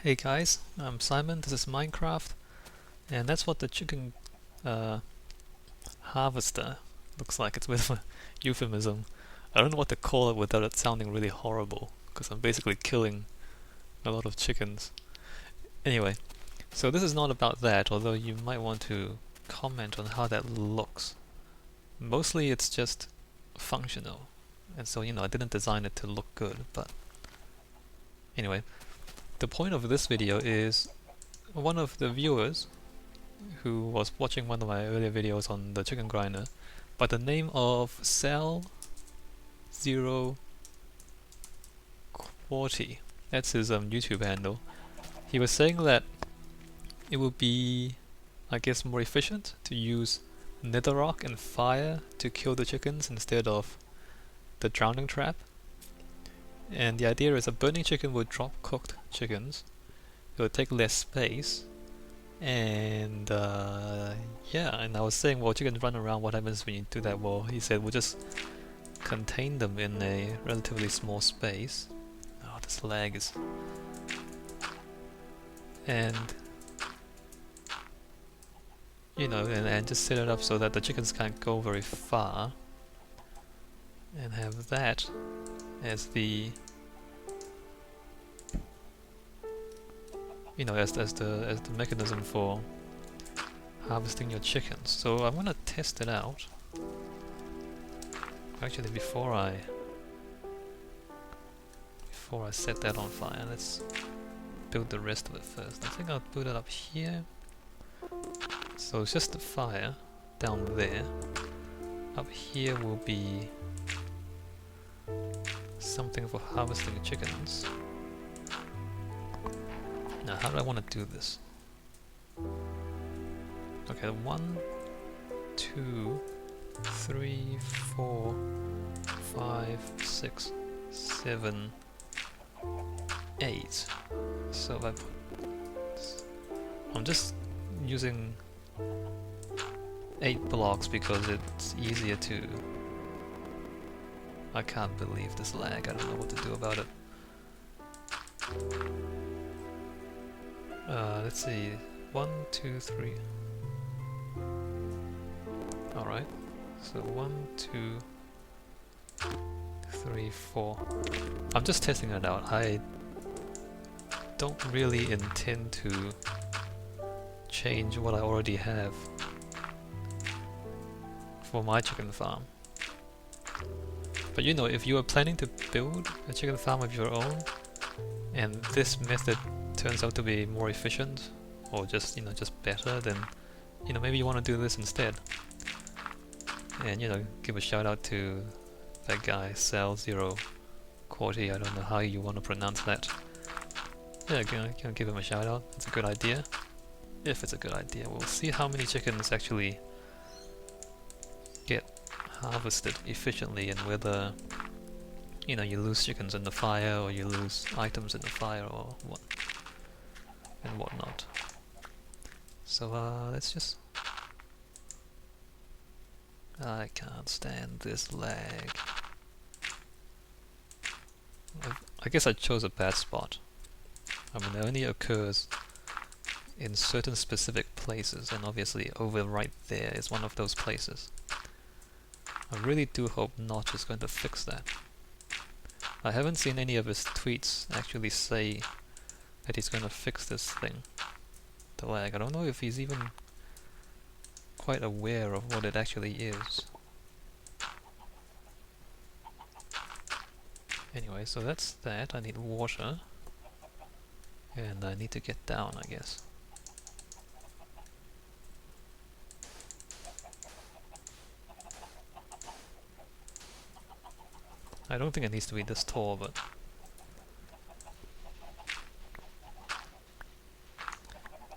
Hey guys, I'm Simon, this is Minecraft, and that's what the chicken uh, harvester looks like. It's a bit of a euphemism. I don't know what to call it without it sounding really horrible, because I'm basically killing a lot of chickens. Anyway, so this is not about that, although you might want to comment on how that looks. Mostly it's just functional, and so I didn't design it to look good, but anyway, the point of this video is one of the viewers who was watching one of my earlier videos on the chicken grinder by the name of Cell040. That's his YouTube handle. He was saying that it would be, I guess, more efficient to use netherrack and fire to kill the chickens instead of the drowning trap. And the idea is a burning chicken would drop cooked chickens. It would take less space. And yeah, and I was saying, well, chickens run around, what happens when you do that? Well, he said we'll just contain them in a relatively small space. Oh, this lag is... And, and just set it up so that the chickens can't go very far. And have that as the... as the mechanism for harvesting your chickens. So I'm gonna test it out. Actually, before I set that on fire, let's build the rest of it first. I think I'll build it up here. So it's just the fire down there. Up here will be something for harvesting chickens. Now, how do I want to do this? Okay, 1, 2, 3, 4, 5, 6, 7, 8. So if I put... I'm just using 8 blocks because it's easier to... I can't believe this lag, I don't know what to do about it. Let's see, 1, 2, 3. Alright, so 1, 2, 3, 4. I'm just testing it out. I don't really intend to change what I already have for my chicken farm. But if you are planning to build a chicken farm of your own, and this method turns out to be more efficient, or just better, then maybe you want to do this instead. And give a shout out to that guy Cell040. I don't know how you want to pronounce that. Yeah, give him a shout out. It's a good idea. If it's a good idea, we'll see how many chickens actually get harvested efficiently, and whether you lose chickens in the fire, or you lose items in the fire, or what and whatnot. So let's just... I can't stand this lag. I guess I chose a bad spot. I mean, it only occurs in certain specific places, and obviously over right there is one of those places. I really do hope Notch is going to fix that. I haven't seen any of his tweets actually say that he's going to fix this thing, the lag. I don't know if he's even quite aware of what it actually is. Anyway, so that's that. I need water. And I need to get down, I guess. I don't think it needs to be this tall, but...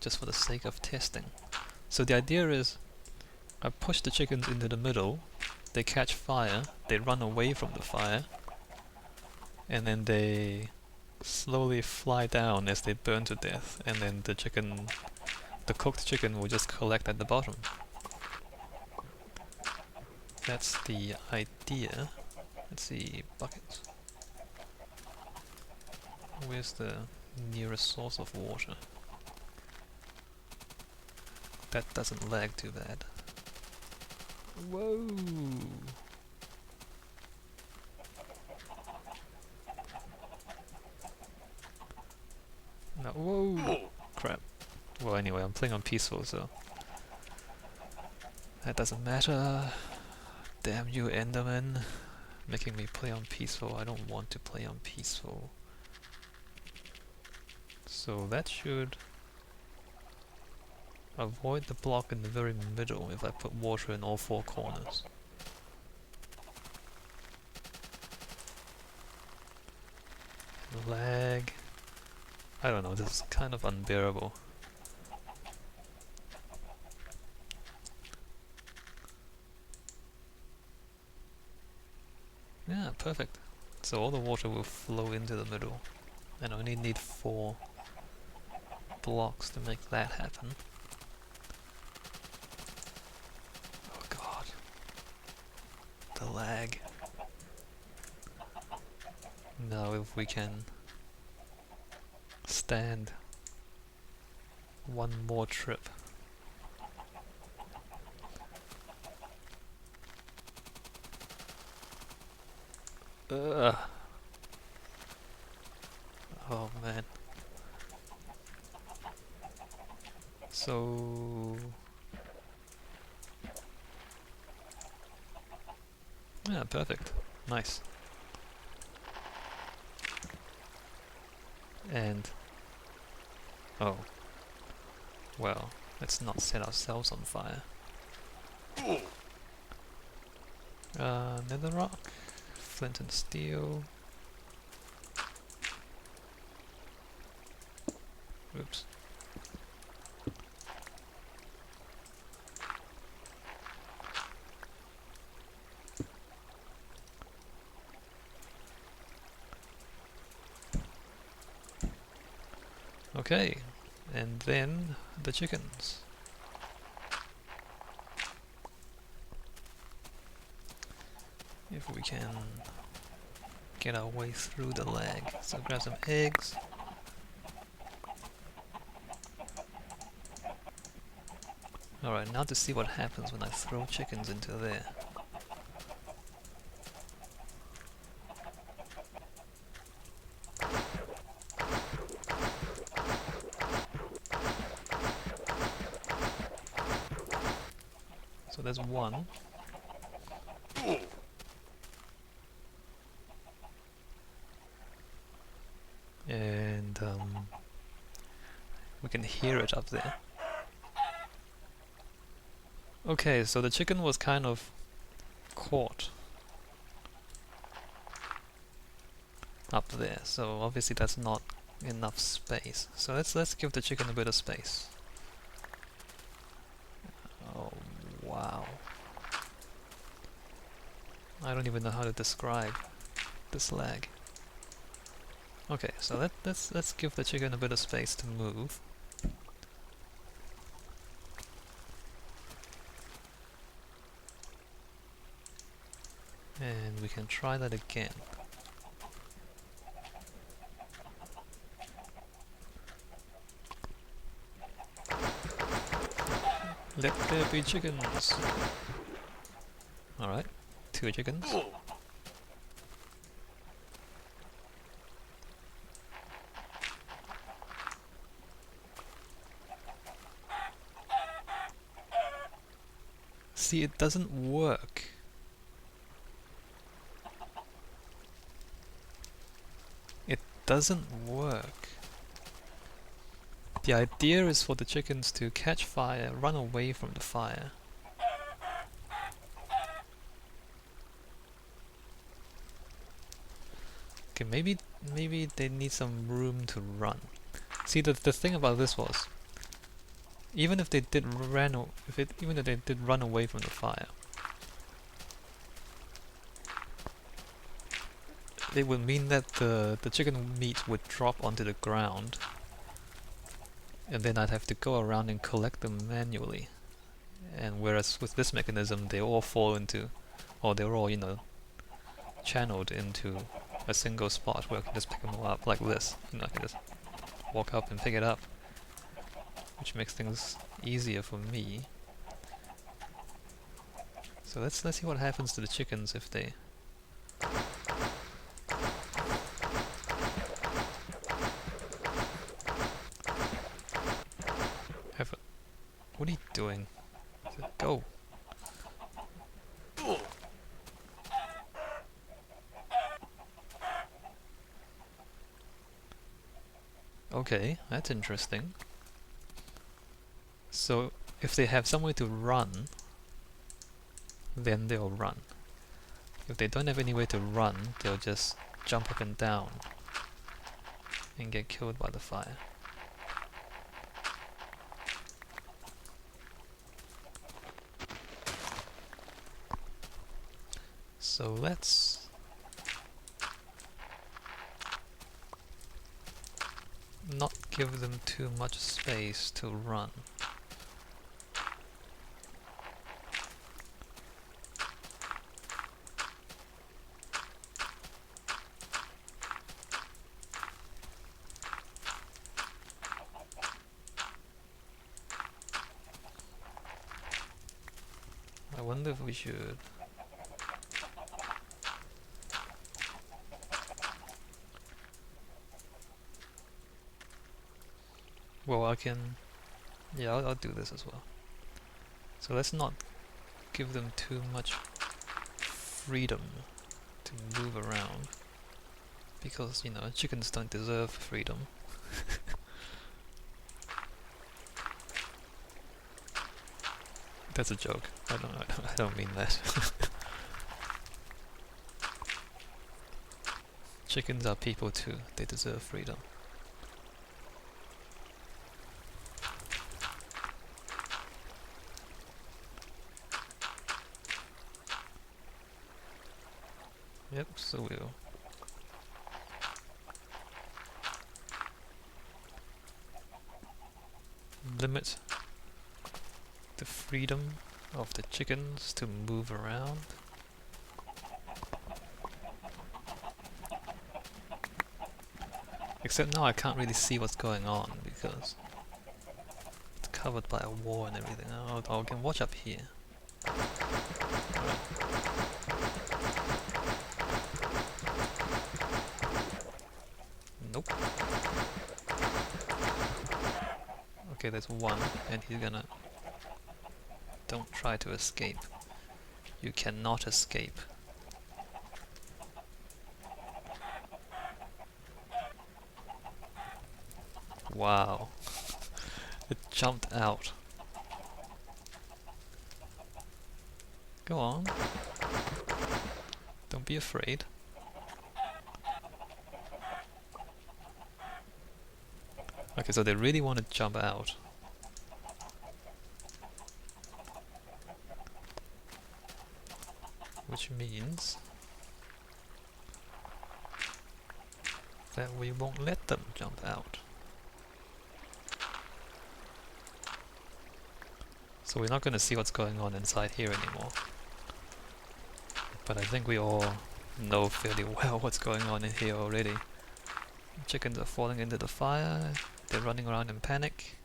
just for the sake of testing. So the idea is, I push the chickens into the middle, they catch fire, they run away from the fire, and then they slowly fly down as they burn to death, and then the cooked chicken will just collect at the bottom. That's the idea. Let's see, buckets. Where's the nearest source of water. That doesn't lag too bad. Whoa! No, whoa! Crap. Well, anyway, I'm playing on peaceful, so that doesn't matter. Damn you, Enderman. Making me play on peaceful. I don't want to play on peaceful. So that should avoid the block in the very middle if I put water in all four corners. Lag. I don't know, this is kind of unbearable. Yeah, perfect. So all the water will flow into the middle. And I only need 4 blocks to make that happen. Oh god. The lag. Now if we can stand one more trip. Ugh. Oh man. So yeah, perfect. Nice. And oh well, let's not set ourselves on fire. Netherrack, flint and steel. Oops. Okay, and then the chickens. If we can get our way through the lag. So grab some eggs. Alright, now to see what happens when I throw chickens into there. So there's one. And we can hear it up there. Okay, so the chicken was kind of caught up there, so obviously that's not enough space. So let's give the chicken a bit of space. Oh wow. I don't even know how to describe this lag. Okay, so let's give the chicken a bit of space to move. And we can try that again. Let there be chickens! Alright, 2 chickens. See, it doesn't work. It doesn't work. The idea is for the chickens to catch fire, run away from the fire. Okay, maybe they need some room to run. See, the thing about this was, even if they did even if they did run away from the fire, it would mean that the chicken meat would drop onto the ground, and then I'd have to go around and collect them manually. And whereas with this mechanism, they all fall into, or they're all, you know, channeled into a single spot where I can just pick them up like this. You know, I can just walk up and pick it up, which makes things easier for me. So let's see what happens to the chickens if they... have a... What are you doing? Go! Okay, that's interesting. So, if they have somewhere to run, then they'll run. If they don't have anywhere to run, they'll just jump up and down and get killed by the fire. So let's not give them too much space to run. I wonder if we should... Well, I can... Yeah, I'll do this as well. So let's not give them too much freedom to move around, because, you know, chickens don't deserve freedom. That's a joke. I don't mean that. Chickens are people too. They deserve freedom. Yep, so we'll limit the freedom of the chickens to move around. Except now I can't really see what's going on because it's covered by a wall and everything. I can watch up here. Right. Nope. Okay, there's one, and he's gonna... Don't try to escape. You cannot escape. Wow. It jumped out. Go on. Don't be afraid. Okay, so they really want to jump out. Which means that we won't let them jump out. So we're not going to see what's going on inside here anymore. But I think we all know fairly well what's going on in here already. Chickens are falling into the fire. They're running around in panic.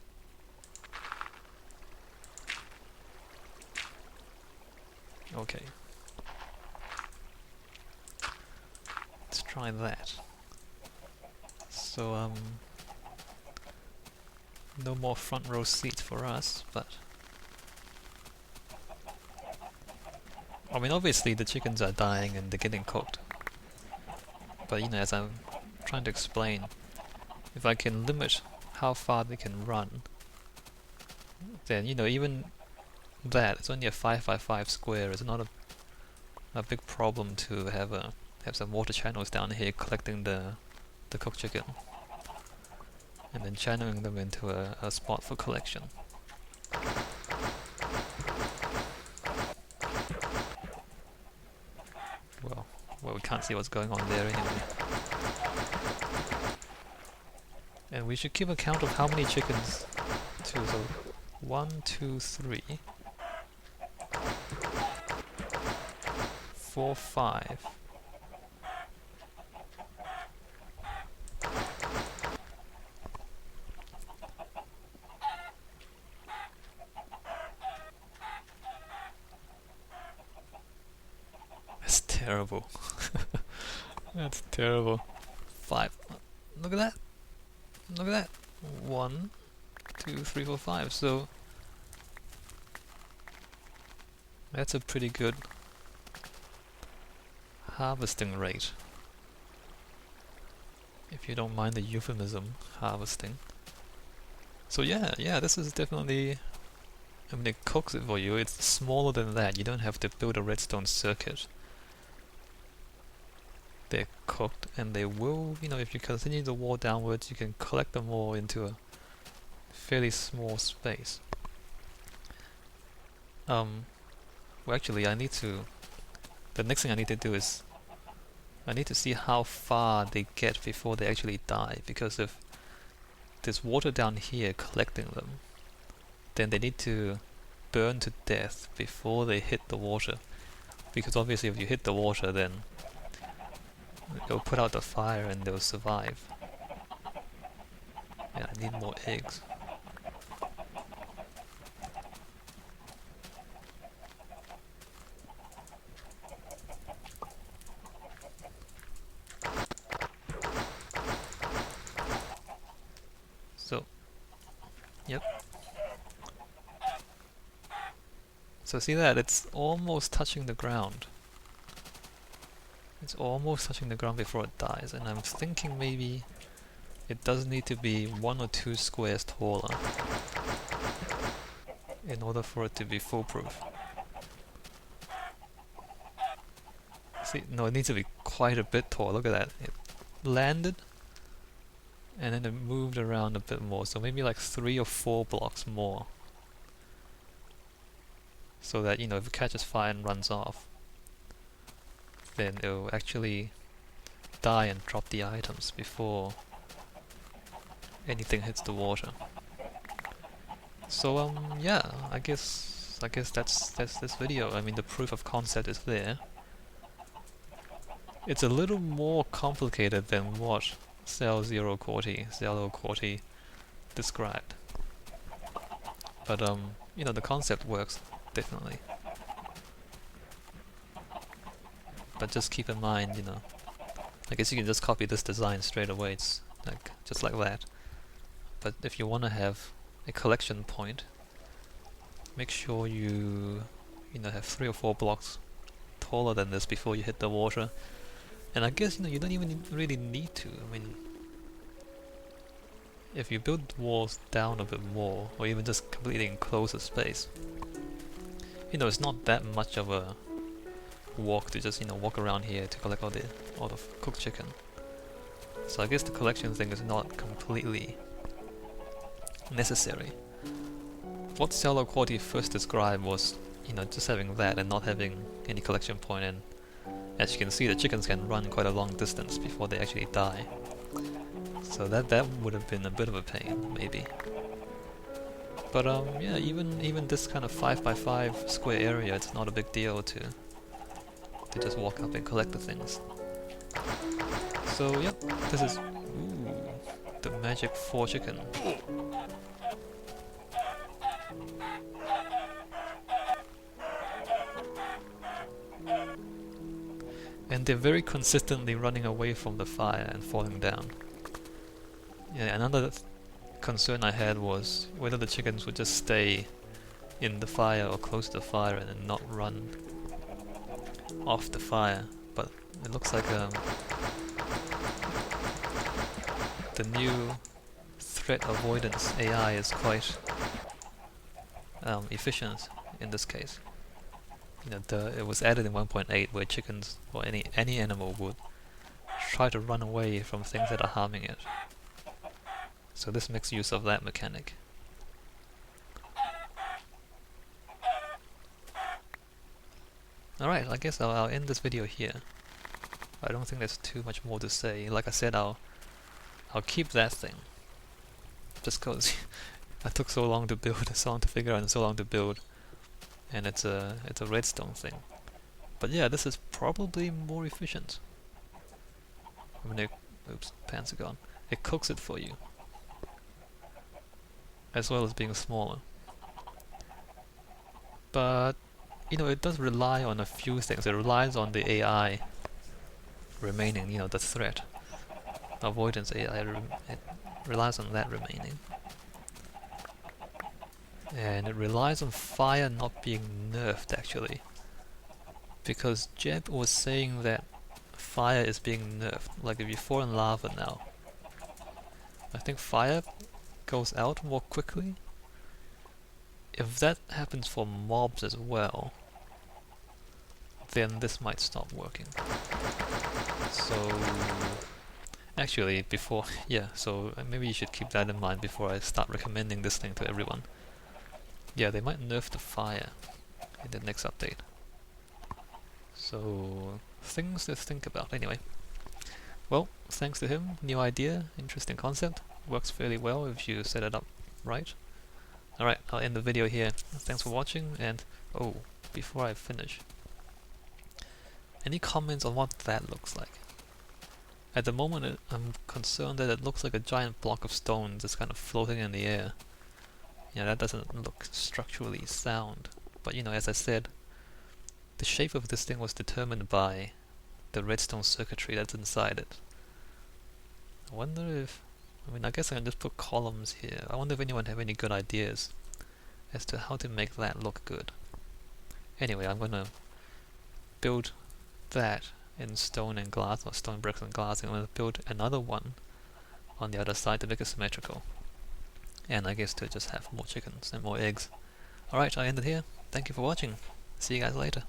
Okay. Let's try that. So, no more front row seats for us, but... I mean, obviously the chickens are dying and they're getting cooked. But, you know, as I'm trying to explain, if I can limit how far they can run, then, you know, even that, it's only a 5x5 square, it's not a big problem to have some water channels down here collecting the cooked chicken. And then channeling them into a spot for collection. Well, we can't see what's going on there anyway. And we should keep a count of how many chickens too. So 1, 2, 3, 4, 5. terrible. That's terrible. 5. Look at that. Look at that. 1, 2, 3, 4, 5. So that's a pretty good harvesting rate. If you don't mind the euphemism, harvesting. So yeah, this is definitely, I mean, it cooks it for you. It's smaller than that. You don't have to build a redstone circuit. They're cooked, and they will, you know, if you continue the wall downwards, you can collect them all into a fairly small space. Well, actually, the next thing I need to do is I need to see how far they get before they actually die, because if there's water down here collecting them, then they need to burn to death before they hit the water, because obviously if you hit the water, then it'll put out the fire and they'll survive. Yeah, I need more eggs. So, yep. So see that? It's almost touching the ground. It's almost touching the ground before it dies, and I'm thinking maybe it does need to be 1 or 2 squares taller in order for it to be foolproof. See, no, it needs to be quite a bit tall. Look at that. It landed, and then it moved around a bit more, so maybe like 3 or 4 blocks more. So that, you know, if it catches fire and runs off, then it'll actually die and drop the items before anything hits the water. So yeah, I guess that's this video. I mean, the proof of concept is there. It's a little more complicated than what Cell Zero Corti described. But you know, the concept works definitely. But just keep in mind, you know, I guess you can just copy this design straight away. It's like just like that. But if you want to have a collection point, make sure you know, have 3 or 4 blocks taller than this before you hit the water. And I guess, you know, you don't even really need to. I mean, if you build walls down a bit more, or even just completely enclose a space, you know, it's not that much of a walk to just, you know, walk around here to collect all the cooked chicken. So I guess the collection thing is not completely necessary. What Cello Quality first described was, you know, just having that and not having any collection point, and as you can see, the chickens can run quite a long distance before they actually die. So that would have been a bit of a pain, maybe. But yeah, even this kind of 5x5 square area, it's not a big deal to just walk up and collect the things. So yep, this is the magic 4 chicken. And they're very consistently running away from the fire and falling down. Yeah, another concern I had was whether the chickens would just stay in the fire or close to the fire and then not run off the fire. But it looks like the new threat avoidance AI is quite efficient in this case. You know, it was added in 1.8 where chickens or any animal would try to run away from things that are harming it. So this makes use of that mechanic. Alright, I guess I'll end this video here. I don't think there's too much more to say. Like I said, I'll keep that thing. Just cause it took so long to build, so long to figure out and so long to build. And it's a redstone thing. But yeah, this is probably more efficient. I mean, oops, pants are gone. It cooks it for you, as well as being smaller. But you know, it does rely on a few things. It relies on the AI remaining, you know, the threat. Avoidance AI, it relies on that remaining. And it relies on fire not being nerfed, actually. Because Jeb was saying that fire is being nerfed. Like if you fall in lava now, I think fire goes out more quickly. If that happens for mobs as well, then this might stop working. So actually before, yeah, so maybe you should keep that in mind before I start recommending this thing to everyone. Yeah, they might nerf the fire in the next update. So things to think about anyway. Well, thanks to him, new idea, interesting concept, works fairly well if you set it up right. Alright, I'll end the video here. Thanks for watching, and oh, before I finish, any comments on what that looks like? At the moment I'm concerned that it looks like a giant block of stone just kind of floating in the air. You know, that doesn't look structurally sound. But you know, as I said, the shape of this thing was determined by the redstone circuitry that's inside it. I wonder if... I mean, I guess I can just put columns here. I wonder if anyone have any good ideas as to how to make that look good. Anyway, I'm gonna build that in stone and glass, or stone bricks and glass, and I'm gonna build another one on the other side to make it symmetrical. And I guess to just have more chickens and more eggs. Alright, I end it here. Thank you for watching. See you guys later.